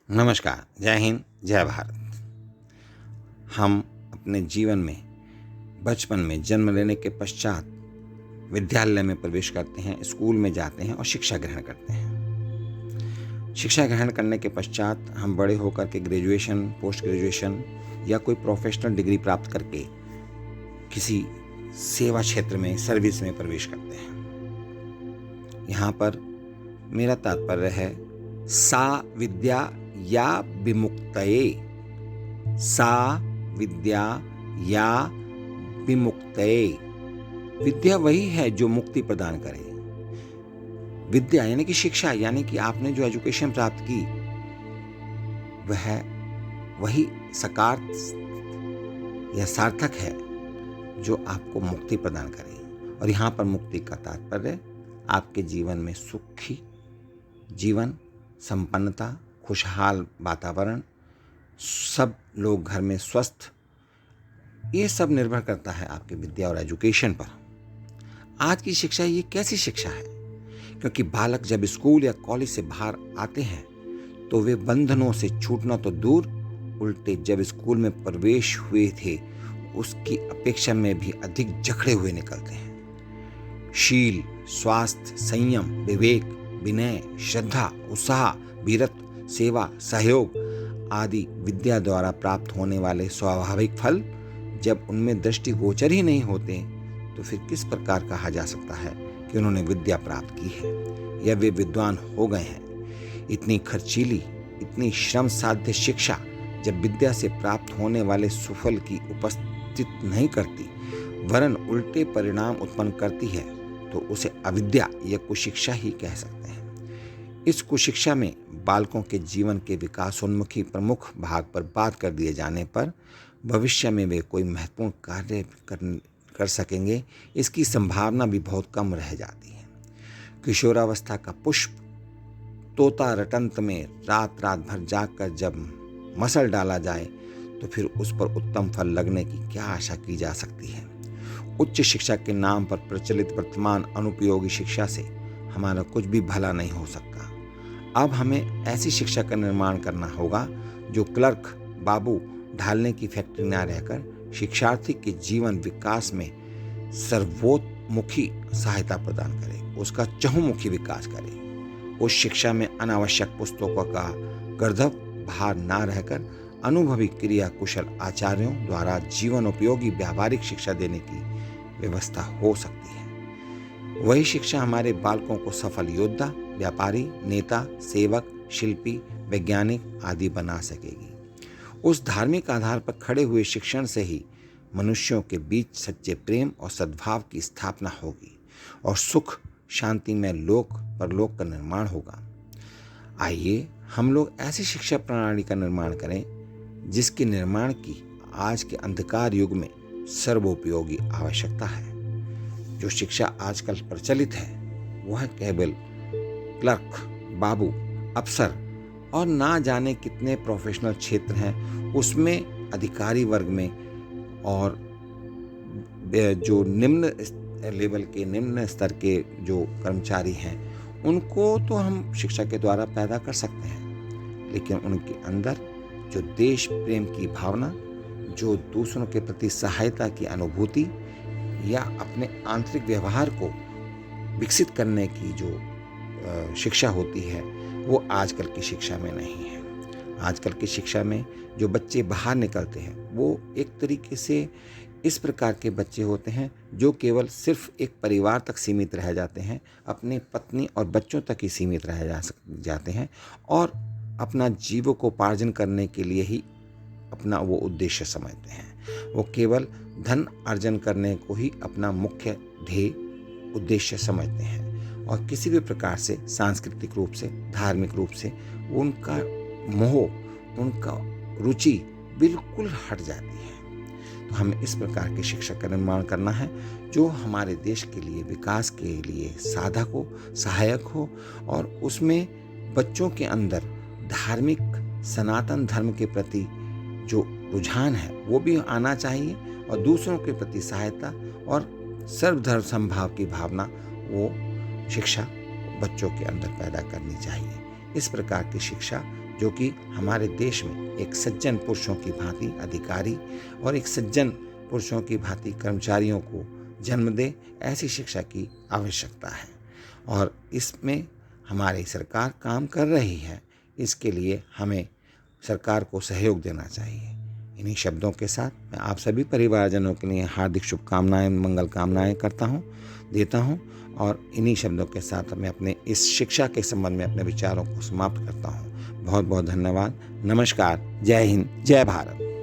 नमस्कार, जय हिंद, जय भारत। हम अपने जीवन में बचपन में जन्म लेने के पश्चात विद्यालय में प्रवेश करते हैं, स्कूल में जाते हैं और शिक्षा ग्रहण करते हैं। शिक्षा ग्रहण करने के पश्चात हम बड़े होकर के ग्रेजुएशन, पोस्ट ग्रेजुएशन या कोई प्रोफेशनल डिग्री प्राप्त करके किसी सेवा क्षेत्र में, सर्विस में प्रवेश करते हैं। यहाँ पर मेरा तात्पर्य है सा विद्या या विमुक्तये। सा विद्या या विमुक्तये। विद्या वही है जो मुक्ति प्रदान करे। विद्या यानी कि शिक्षा, यानी कि आपने जो एजुकेशन प्राप्त की वह वही सकारात्मक या सार्थक है जो आपको मुक्ति प्रदान करे। और यहाँ पर मुक्ति का तात्पर्य आपके जीवन में सुखी जीवन, संपन्नता, खुशहाल वातावरण, सब लोग घर में स्वस्थ, ये सब निर्भर करता है आपकी विद्या और एजुकेशन पर। आज की शिक्षा ये कैसी शिक्षा है? क्योंकि बालक जब स्कूल या कॉलेज से बाहर आते हैं तो वे बंधनों से छूटना तो दूर, उल्टे जब स्कूल में प्रवेश हुए थे उसकी अपेक्षा में भी अधिक जकड़े हुए निकलते हैं। शील, स्वास्थ्य, संयम, विवेक, विनय, श्रद्धा, उत्साह, वीरत्व, सेवा, सहयोग आदि विद्या द्वारा प्राप्त होने वाले स्वाभाविक फल जब उनमें दृष्टिगोचर ही नहीं होते तो फिर किस प्रकार कहा जा सकता है कि उन्होंने विद्या प्राप्त की है या वे विद्वान हो गए हैं? इतनी खर्चीली, इतनी श्रम साध्य शिक्षा जब विद्या से प्राप्त होने वाले सुफल की उपस्थित नहीं करती वरन उल्टे परिणाम उत्पन्न करती है तो उसे अविद्या या कुशिक्षा ही कह सकते हैं। इस कुशिक्षा में बालकों के जीवन के विकासोन्मुखी प्रमुख भाग पर बात कर दिए जाने पर भविष्य में वे कोई महत्वपूर्ण कार्य कर सकेंगे, इसकी संभावना भी बहुत कम रह जाती है। किशोरावस्था का पुष्प तोता रटंत में रात रात भर जागकर जब मसल डाला जाए तो फिर उस पर उत्तम फल लगने की क्या आशा की जा सकती है? उच्च शिक्षा के नाम पर प्रचलित वर्तमान अनुपयोगी शिक्षा से हमारा कुछ भी भला नहीं हो सकता। अब हमें ऐसी शिक्षा का निर्माण करना होगा जो क्लर्क, बाबू ढालने की फैक्ट्री न रहकर शिक्षार्थी के जीवन विकास में सर्वोत्मुखी सहायता प्रदान करे, उसका चहुमुखी विकास करे। उस शिक्षा में अनावश्यक पुस्तकों का गर्दभ भार न रहकर अनुभवी क्रिया कुशल आचार्यों द्वारा जीवन उपयोगी व्यावहारिक शिक्षा देने की व्यवस्था हो सकती है। वही शिक्षा हमारे बालकों को सफल योद्धा, व्यापारी, नेता, सेवक, शिल्पी, वैज्ञानिक आदि बना सकेगी। उस धार्मिक आधार पर खड़े हुए शिक्षण से ही मनुष्यों के बीच सच्चे प्रेम और सद्भाव की स्थापना होगी और सुख शांति में लोक परलोक का निर्माण होगा। आइए हम लोग ऐसी शिक्षा प्रणाली का निर्माण करें जिसके निर्माण की आज के अंधकार युग में सर्वोपयोगी आवश्यकता है। जो शिक्षा आजकल प्रचलित है वह केवल क्लर्क, बाबू, अफसर और ना जाने कितने प्रोफेशनल क्षेत्र हैं उसमें अधिकारी वर्ग में, और जो निम्न लेवल के, निम्न स्तर के जो कर्मचारी हैं उनको तो हम शिक्षा के द्वारा पैदा कर सकते हैं, लेकिन उनके अंदर जो देश प्रेम की भावना, जो दूसरों के प्रति सहायता की अनुभूति या अपने आंतरिक व्यवहार को विकसित करने की जो शिक्षा होती है वो आजकल की शिक्षा में नहीं है। आजकल की शिक्षा में जो बच्चे बाहर निकलते हैं वो एक तरीके से इस प्रकार के बच्चे होते हैं जो केवल सिर्फ एक परिवार तक सीमित रह जाते हैं, अपने पत्नी और बच्चों तक ही सीमित रह जाते हैं और अपना जीविकोपार्जन करने के लिए ही अपना वो उद्देश्य समझते हैं। वो केवल धन अर्जन करने को ही अपना मुख्य ध्येय उद्देश्य समझते हैं और किसी भी प्रकार से सांस्कृतिक रूप से, धार्मिक रूप से उनका मोह, उनका रुचि बिल्कुल हट जाती है। तो हमें इस प्रकार की शिक्षा का निर्माण करना है जो हमारे देश के लिए, विकास के लिए साधक हो, सहायक हो और उसमें बच्चों के अंदर धार्मिक सनातन धर्म के प्रति जो रुझान है वो भी आना चाहिए और दूसरों के प्रति सहायता और सर्वधर्म समभाव की भावना वो शिक्षा बच्चों के अंदर पैदा करनी चाहिए। इस प्रकार की शिक्षा जो कि हमारे देश में एक सज्जन पुरुषों की भांति अधिकारी और एक सज्जन पुरुषों की भांति कर्मचारियों को जन्म दे, ऐसी शिक्षा की आवश्यकता है। और इसमें हमारी सरकार काम कर रही है, इसके लिए हमें सरकार को सहयोग देना चाहिए। इन्हीं शब्दों के साथ मैं आप सभी परिवारजनों के लिए हार्दिक शुभकामनाएं, मंगल कामनाएं देता हूं और इन्हीं शब्दों के साथ मैं अपने इस शिक्षा के संबंध में अपने विचारों को समाप्त करता हूं। बहुत बहुत धन्यवाद। नमस्कार। जय हिंद, जय भारत।